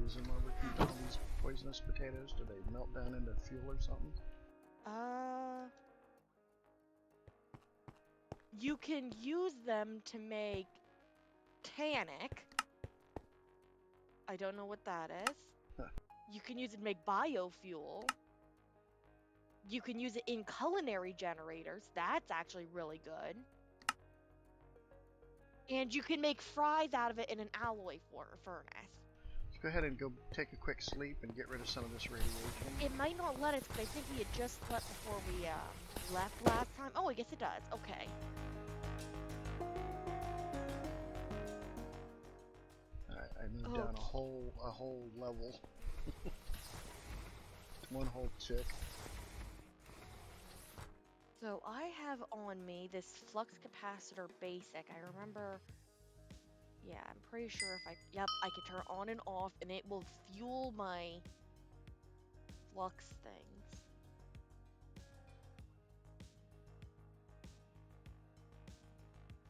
reason why we're keeping all these poisonous potatoes? Do they melt down into fuel or something? You can use them to make tannic. I don't know what that is. Huh. You can use it to make biofuel. You can use it in culinary generators. That's actually really good. And you can make fries out of it in an alloy furnace. Let's go ahead and go take a quick sleep and get rid of some of this radiation. It might not let us, but I think we had just slept before we left last time. Oh, I guess it does. Okay. Alright, I moved down a whole level. One whole chick. So I have on me this flux capacitor basic. I remember, yeah, I'm pretty sure if I can turn it on and off and it will fuel my flux things.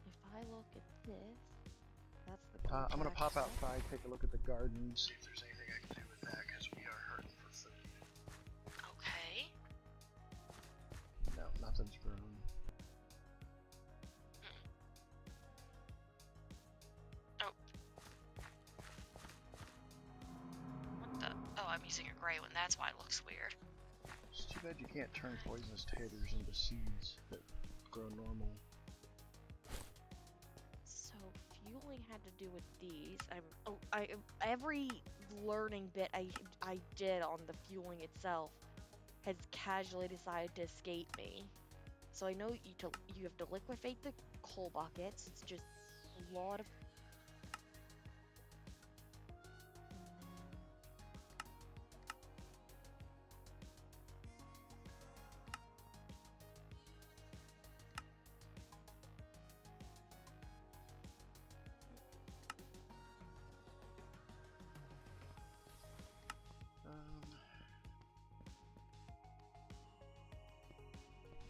If I look at this, that's the I'm gonna pop outside, take a look at the garden, see if there's anything I can do with that, because we are hurting for food. Okay. No, nothing's grown. Oh. What the? Oh, I'm using a gray one. That's why it looks weird. It's too bad you can't turn poisonous taters into seeds that grow normal. So fueling had to do with these. Every learning bit I did on the fueling itself has casually decided to escape me. So I know you have to liquefy the coal buckets. It's just a lot of.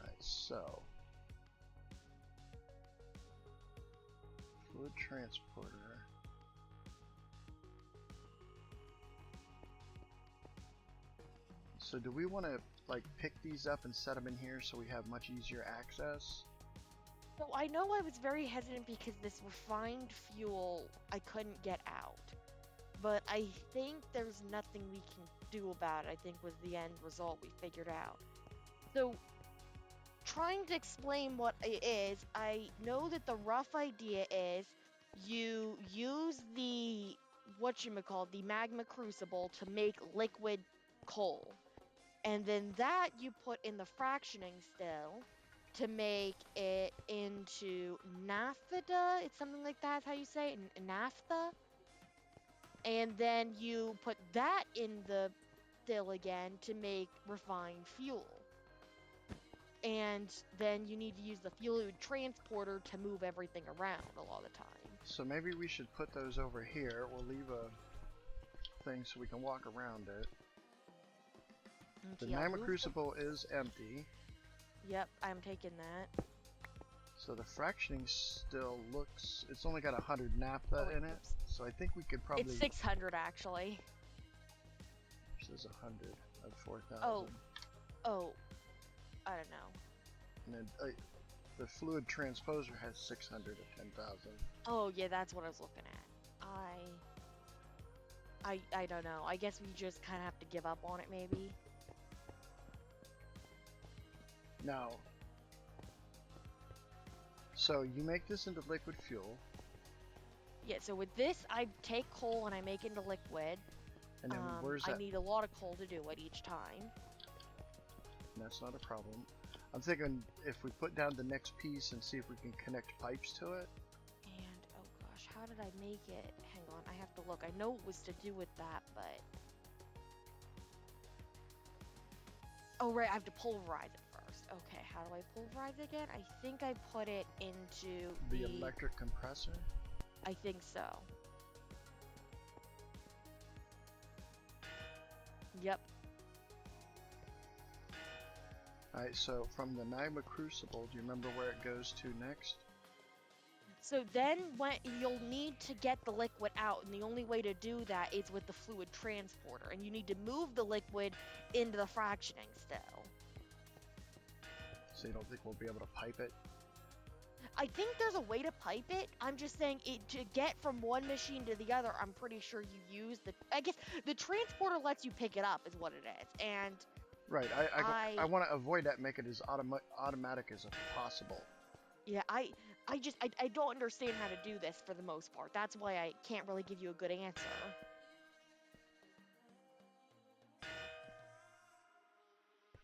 Alright, so fluid transporter. So do we want to like pick these up and set them in here so we have much easier access? So I know I was very hesitant because this refined fuel I couldn't get out. But I think there's nothing we can do about it, I think was the end result we figured out. So, trying to explain what it is, I know that the rough idea is you use the, the magma crucible to make liquid coal. And then that you put in the fractioning still to make it into naphtha. It's something like that's how you say it, naphtha. And then you put that in the still again to make refined fuel. And then you need to use the fluid transporter to move everything around a lot of the time. So maybe we should put those over here. We'll leave a thing so we can walk around it. Okay, The magma crucible is empty. Yep, I'm taking that. So the fractioning still looks... It's only got 100 naphtha in it. So I think we could probably... It's 600 actually. This is 100 of 4,000. Oh, I don't know. And then the fluid transposer has 600 of 10,000. Oh yeah, that's what I was looking at. I don't know. I guess we just kind of have to give up on it maybe. Now, so you make this into liquid fuel. Yeah, so with this, I take coal and I make it into liquid. And then where's that? I need a lot of coal to do it each time. That's not a problem. I'm thinking if we put down the next piece and see if we can connect pipes to it. And, oh gosh, how did I make it? Hang on, I have to look. I know it was to do with that, but... Oh, right, I have to pulverize it first. Okay, how do I pulverize it again? I think I put it into the electric compressor? I think so. Yep. Alright, so from the magma crucible, do you remember where it goes to next? So then when you'll need to get the liquid out, and the only way to do that is with the fluid transporter, and you need to move the liquid into the fractioning still. So you don't think we'll be able to pipe it? I think there's a way to pipe it. I'm just saying to get from one machine to the other, I'm pretty sure you use I guess the transporter lets you pick it up is what it is. And Right, I want to avoid that, make it as automatic as possible. yeah, I don't understand how to do this for the most part. That's why I can't really give you a good answer.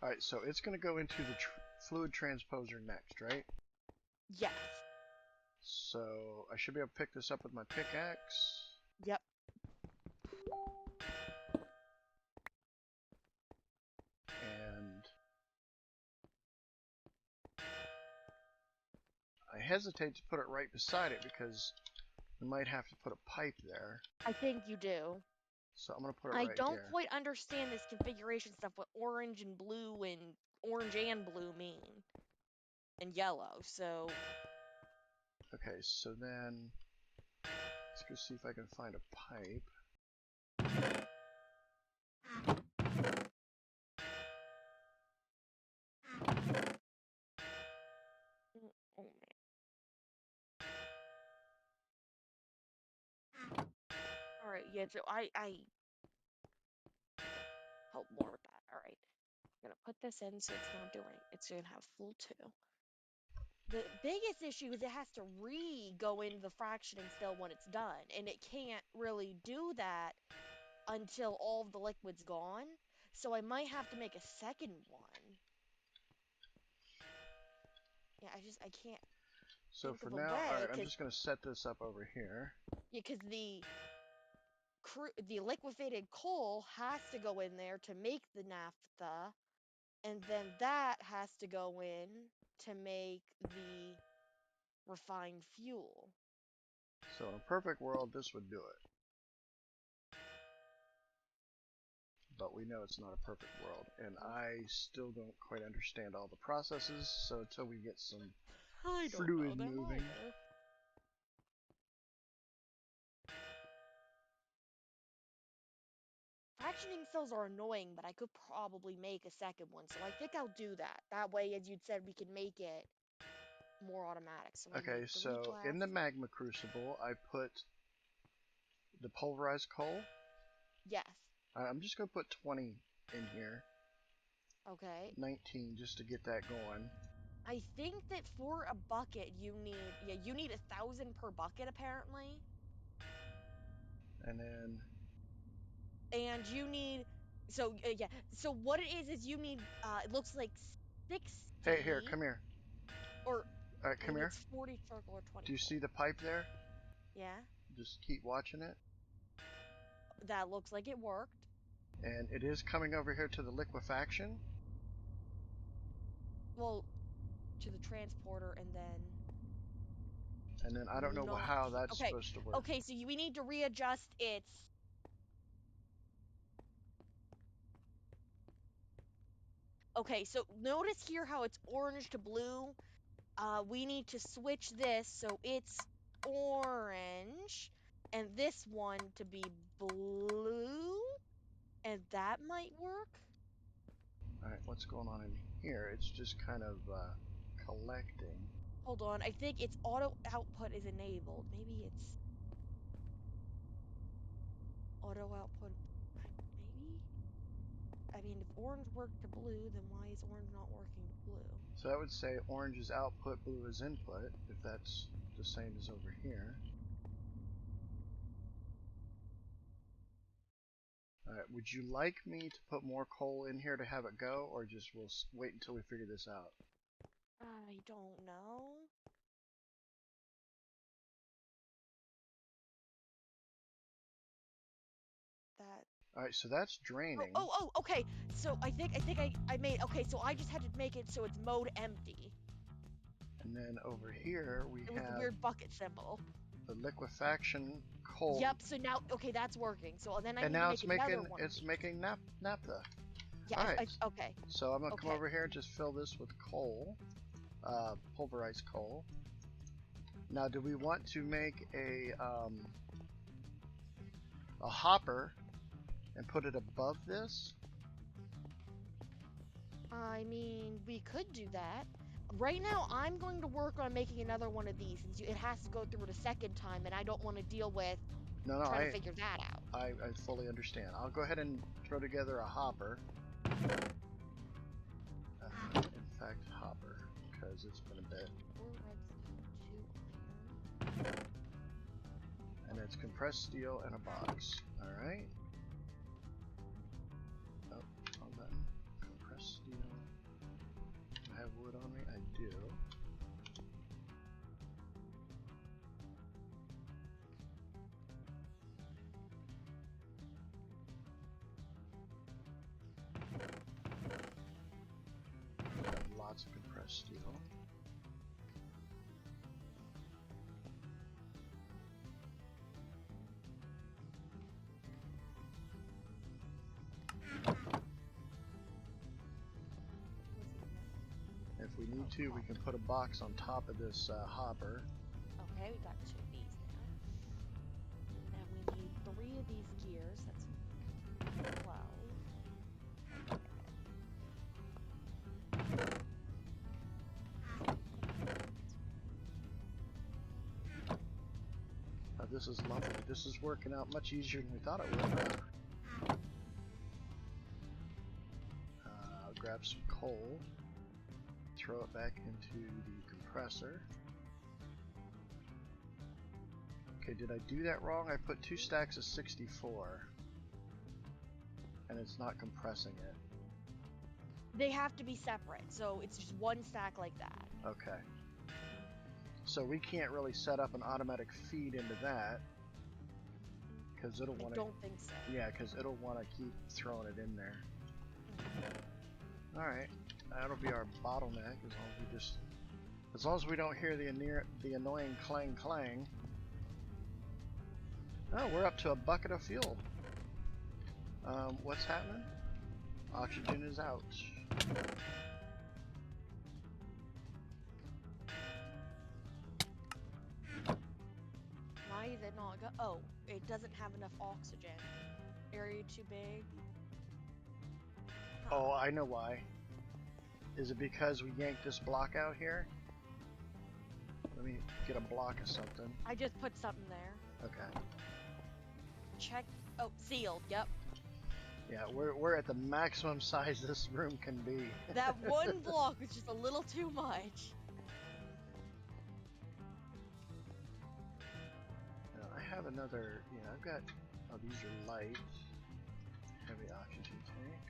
Alright, so it's going to go into the fluid transposer next, right? Yes. So I should be able to pick this up with my pickaxe. Yep. And I hesitate to put it right beside it because we might have to put a pipe there. I think you do. So I'm going to put it I right don't there. quite understand this configuration stuff, what orange and blue mean. And yellow, so... Okay, so then let's go see if I can find a pipe. Oh, man. Alright, yeah, so I help more with that. Alright. I'm gonna put this in so it's not doing it. It's gonna have full 2. The biggest issue is it has to go into the fractioning still when it's done, and it can't really do that until all of the liquid's gone. So I might have to make a second one. Yeah, I can't So think for of a now, way, alright, I'm just going to set this up over here. yeah, because the liquefied coal has to go in there to make the naphtha, and then that has to go in to make the refined fuel. So in a perfect world, this would do it. But we know it's not a perfect world, and I still don't quite understand all the processes, so until we get some fluid moving. Fractioning cells are annoying, but I could probably make a second one, so I think I'll do that. That way, as you'd said, we can make it more automatic. So Okay, so in the magma crucible, I put the pulverized coal. Yes. I'm just going to put 20 in here. Okay. 19 just to get that going. I think that for a bucket, you need 1,000 per bucket, apparently. And then... And you need... So, yeah. So what it is you need, it looks like 60... Hey, here, come here. Or Alright, come maybe here. it's 40 circle or 20. Do you see the pipe there? Yeah. Just keep watching it. That looks like it worked. And it is coming over here to the liquefaction. Well, to the transporter, and then... And then I don't know how that's okay. supposed to work. Okay, so we need to readjust its... Okay, so notice here how it's orange to blue. We need to switch this so it's orange, and this one to be blue, and that might work. Alright, what's going on in here? It's just kind of collecting. Hold on, I think its auto output is enabled. Maybe it's auto output. Maybe? I mean, if orange worked to blue, then why is orange not working to blue? So that would say orange is output, blue is input, if that's the same as over here. Alright, would you like me to put more coal in here to have it go, or just we'll wait until we figure this out? I don't know. That... Alright, so that's draining. Okay. So I think I made... Okay, so I just had to make it so it's mode empty. And then over here we It was the weird bucket symbol. the liquefaction coal. Yep, so now... Okay, that's working. So then I and need now to make another one. it's making naphtha. Yeah, Alright. Okay. So I'm going to come over here and just fill this with coal. Pulverized coal. Now, do we want to make a hopper and put it above this? I mean, we could do that. Right now, I'm going to work on making another one of these since it has to go through it a second time, and I don't want to deal with trying to figure that out. I fully understand. I'll go ahead and throw together a hopper. In fact, hopper, because it's been a bit. And it's compressed steel and a box. Alright. Oh, wrong button. Compressed steel. Do I have wood on me? I do. Got lots of compressed steel. If we need to, we can put a box on top of this hopper. Okay, we got 2 of these now. And we need 3 of these gears. That's 12. This is lovely. This is working out much easier than we thought it would. I'll grab some coal, throw it back into the compressor. Okay, did I do that wrong? I put 2 stacks of 64, and it's not compressing it. They have to be separate, so it's just 1 stack like that. Okay. So we can't really set up an automatic feed into that, because it'll want to. I don't think so. Yeah, because it'll want to keep throwing it in there. All right, that'll be our bottleneck as long as we don't hear the annoying clang clang. Oh, we're up to a bucket of fuel. What's happening? Oxygen is out. Why is it not go? Oh, it doesn't have enough oxygen. Area too big? Huh. Oh, I know why. Is it because we yanked this block out here? Let me get a block of something. I just put something there. Okay. Check. Oh, sealed. Yep. Yeah, we're at the maximum size this room can be. That one block was just a little too much. I have another. Yeah, I've got. Oh, these are light. Heavy oxygen tank.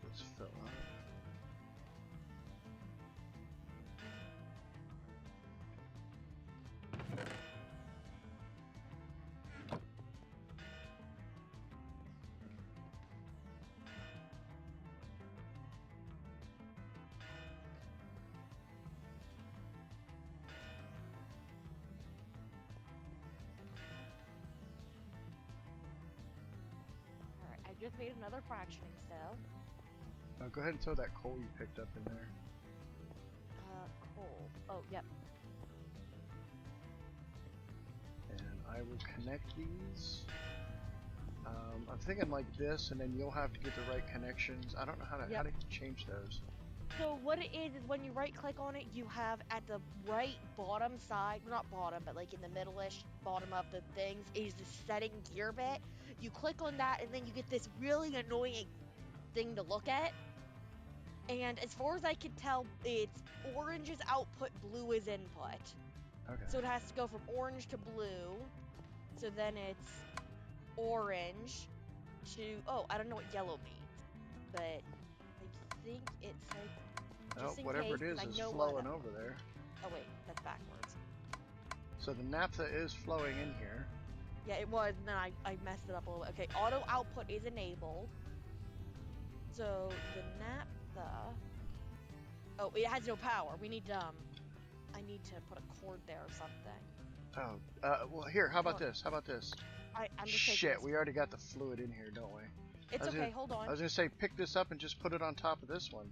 Let's fill up. Just made another fractioning cell. Go ahead and throw that coal you picked up in there. Coal. Oh, yep. And I will connect these. I'm thinking like this, and then you'll have to get the right connections. I don't know how to change those. So what it is when you right click on it, you have at the right bottom side, well, not bottom, but like in the middle-ish bottom of the things is the setting gear bit. You click on that and then you get this really annoying thing to look at. And as far as I can tell, it's orange is output, blue is input. Okay. So it has to go from orange to blue. So then it's orange to, oh, I don't know what yellow means. But I think it's like, just in whatever case, it is flowing over there. Oh wait, that's backwards. So the naphtha is flowing in here. Yeah, it was, and then I messed it up a little bit. Okay, auto output is enabled. So the naphtha. Oh, it has no power. We need I need to put a cord there or something. Oh, well here, how about this? How about this? I'm just Shit, we already got the fluid in here, don't we? I It's was gonna, okay, hold I on. was gonna say pick this up and just put it on top of this one.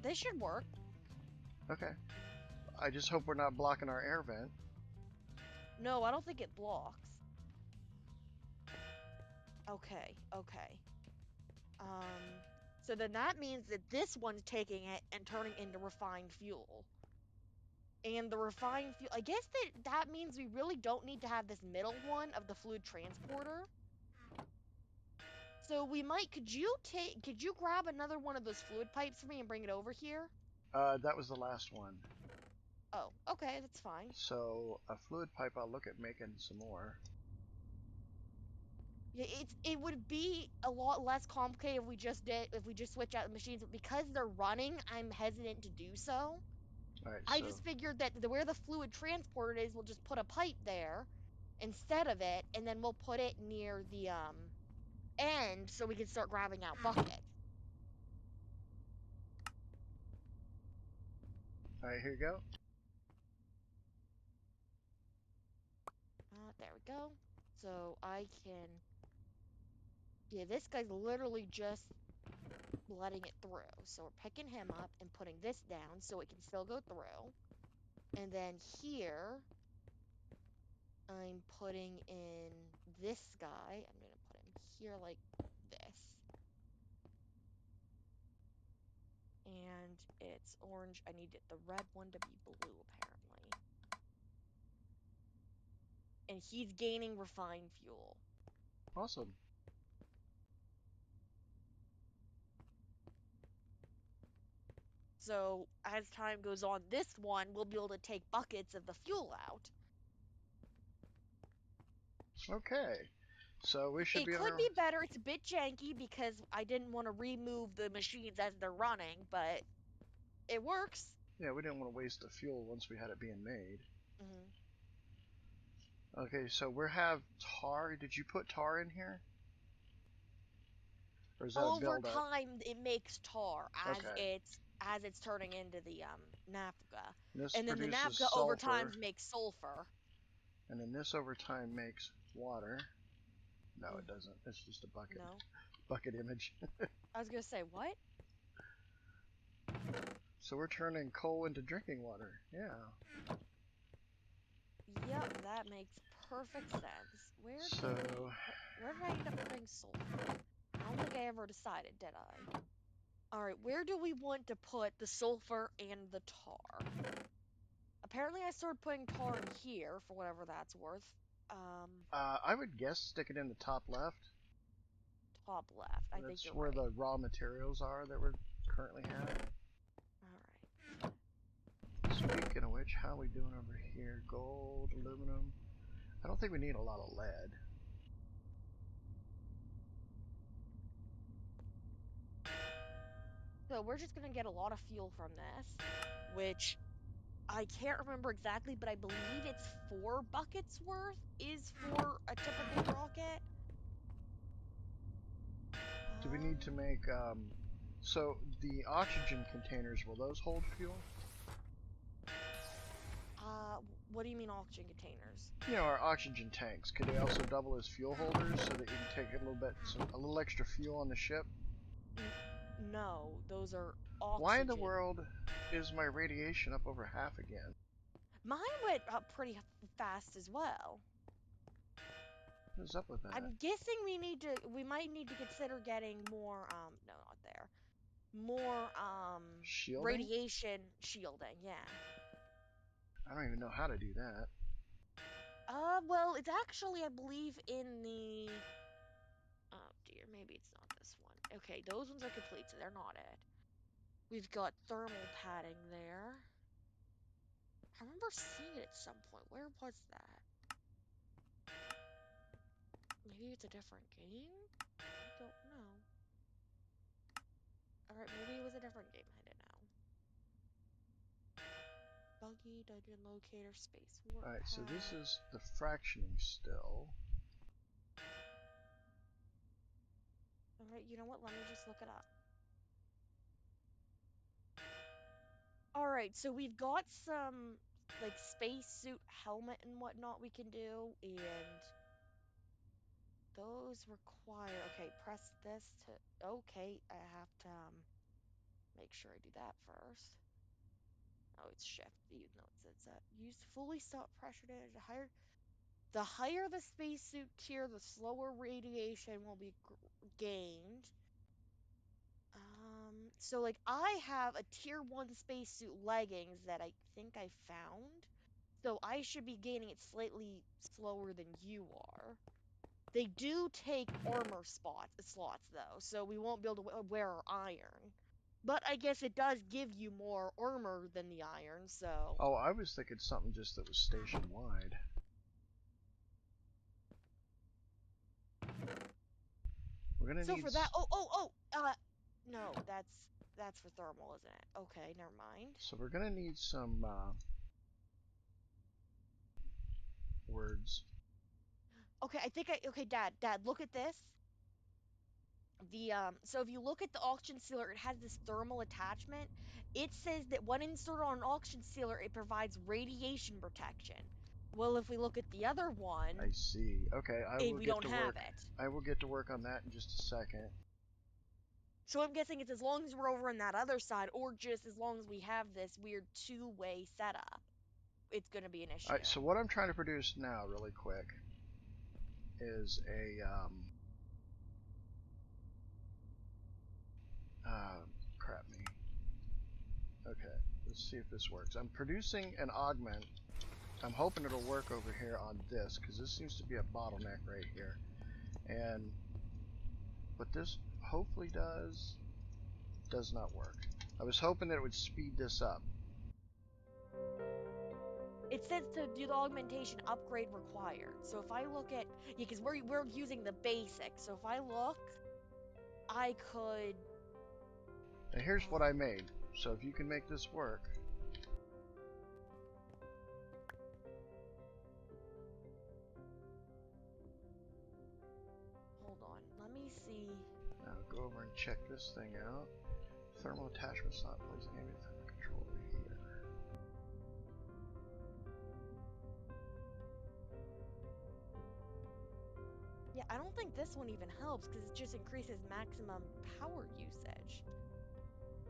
This should work. Okay. I just hope we're not blocking our air vent. No, I don't think it blocks. Okay, okay. So then that means that this one's taking it and turning into refined fuel. And the refined fuel, I guess that means we really don't need to have this middle one of the fluid transporter. So we might, could you grab another one of those fluid pipes for me and bring it over here? That was the last one. Oh, okay, that's fine. So a fluid pipe, I'll look at making some more. Yeah, it would be a lot less complicated if we just switch out the machines, but because they're running, I'm hesitant to do so. All right, I so just figured that where the fluid transporter is, we'll just put a pipe there instead of it, and then we'll put it near the end so we can start grabbing out buckets. all right, here you go. There we go. So I can, yeah, this guy's literally just letting it through. So we're picking him up and putting this down so it can still go through. And then here, I'm putting in this guy. I'm going to put him here like this. And it's orange. I need the red one to be blue, apparently. And he's gaining refined fuel. Awesome. So as time goes on, this one will be able to take buckets of the fuel out. Okay. So we should It be able could to. be better. It's a bit janky because I didn't want to remove the machines as they're running, but it works. Yeah, we didn't want to waste the fuel once we had it being made. Hmm. Okay, so we have tar. Did you put tar in here? Or is that a Over buildup? time, it makes tar Okay. as it's turning into the naphtha, This and then the produces naphtha over time sulfur, makes sulfur. and then this over time makes water. No, it Mm, doesn't. It's just a no, bucket image. I was gonna say what? So we're turning coal into drinking water. Yeah. Yep, that makes perfect sense. So Where did I end up putting sulfur? I don't think I ever decided, did I? All right, where do we want to put the sulfur and the tar? Apparently, I started putting tar in here for whatever that's worth. Um, I would guess stick it in the top left. Top left. I think That's you're where right. the raw materials are that we're currently have. All right. Speaking of which, how are we doing over here? Gold, aluminum. I don't think we need a lot of lead. So we're just gonna get a lot of fuel from this, which I can't remember exactly, but I believe it's 4 buckets worth is for a typical rocket. Do we need to make, so the oxygen containers, will those hold fuel? What do you mean oxygen containers? You know, our oxygen tanks, could they also double as fuel holders so that you can take a little bit, a little extra fuel on the ship? No, those are Why in the oxygen. world is my radiation up over half again? Mine went up pretty fast as well. What is up with that? I'm guessing we might need to consider getting more, no, not there. More, Shielding? radiation shielding, yeah. I don't even know how to do that. Well, it's actually, I believe, in the, oh dear, maybe it's not this one. Okay, those ones are complete, so they're not it. We've got thermal padding there. I remember seeing it at some point. Where was that? Maybe it's a different game? I don't know. Alright, maybe it was a different game. I don't know. Buggy, dungeon locator, space warp Alright, so this pad. is the fractioning still. Alright, you know what? Let me just look it up. Alright, so we've got some, like, spacesuit helmet and whatnot we can do, and those require, okay, press this to, okay, I have to make sure I do that first. Oh, it's shift, even though it says that. Use fully stop pressure to higher. The higher the spacesuit tier, the slower radiation will be gained. So like I have a tier 1 spacesuit leggings that I think I found. So I should be gaining it slightly slower than you are. They do take armor slots though, so we won't be able to wear our iron. But I guess it does give you more armor than the iron, so. Oh, I was thinking something just that was station wide. We're gonna So need. for that, no, that's for thermal, isn't it? Okay, never mind. So we're gonna need some words. Okay, okay, Dad, look at this. So if you look at the oxygen sealer, it has this thermal attachment. It says that when inserted on an oxygen sealer, it provides radiation protection. Well, if we look at the other one, I see. Okay, I will we get don't to have work. it. I will get to work on that in just a second. So I'm guessing it's as long as we're over on that other side, or just as long as we have this weird two-way setup, it's going to be an issue. Alright, so what I'm trying to produce now, really quick, is a crap me. Okay, let's see if this works. I'm producing an augment. I'm hoping it'll work over here on this, because this seems to be a bottleneck right here. And what this hopefully does not work. I was hoping that it would speed this up. It says to do the augmentation upgrade required. So if I look at, yeah, because we're using the basic. So if I look, I could. Now here's what I made. So if you can make this work. Hold on, let me see. Now go over and check this thing out. Thermal attachment slot, placing ambient thermal control over here. Yeah, I don't think this one even helps because it just increases maximum power usage.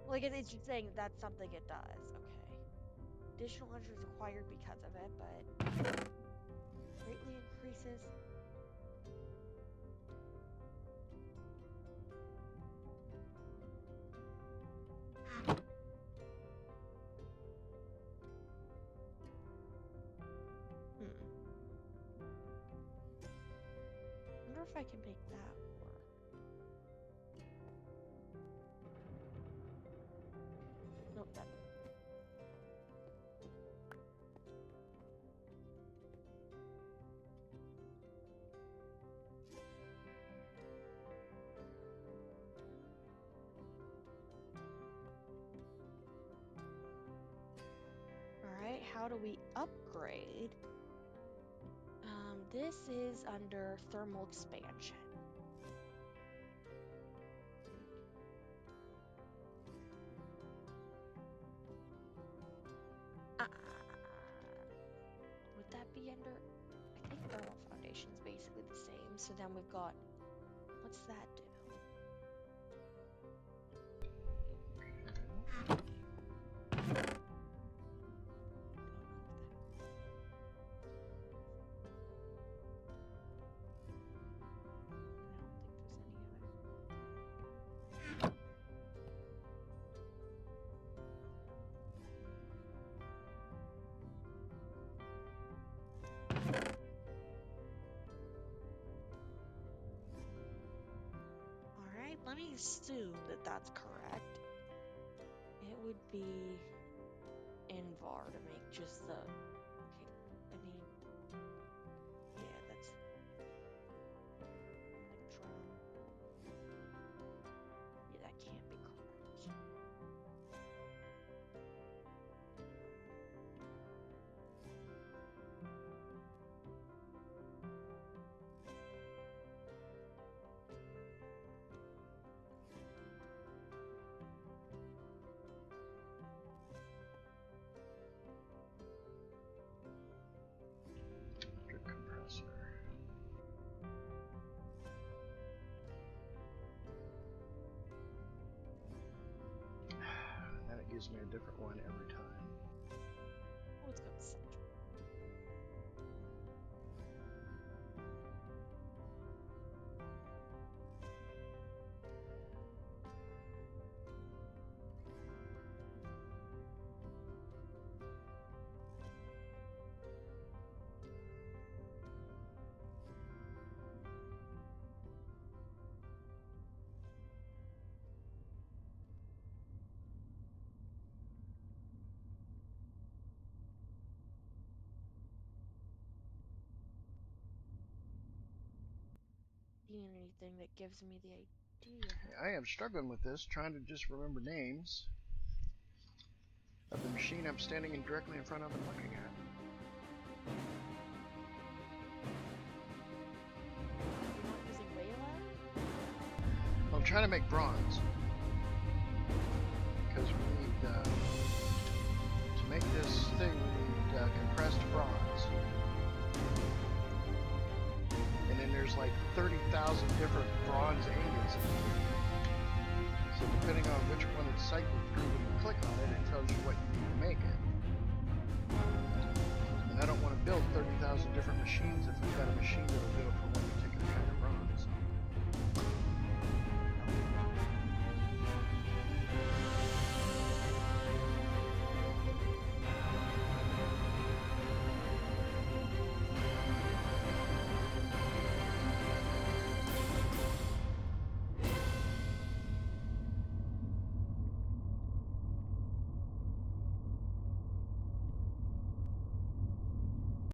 Like it's just saying that's something it does. Okay. Additional energy is required because of it, but greatly increases. Wonder if I can make that work. Nope, that. Alright, how do we upgrade? This is under thermal expansion. Would that be under? I think thermal foundation is basically the same. So then we've got, what's that do? Let me assume that that's correct. It would be Invar to make just the. Okay, I mean, yeah, that's. Electron. Yeah, that can't be correct. gives me a different one every time. Let's go to Central. Anything that gives me the idea. I am struggling with this, trying to just remember names of the machine I'm standing in directly in front of and looking at. You're not using Wayland? I'm trying to make bronze. Because we need, to make this thing, we need compressed bronze. And then there's like 30,000 different bronze ingots in here. So depending on which one it's cycled through when you click on it, it tells you what you need to make it. And I don't want to build 30,000 different machines if we've got a machine that'll do it for one particular kind of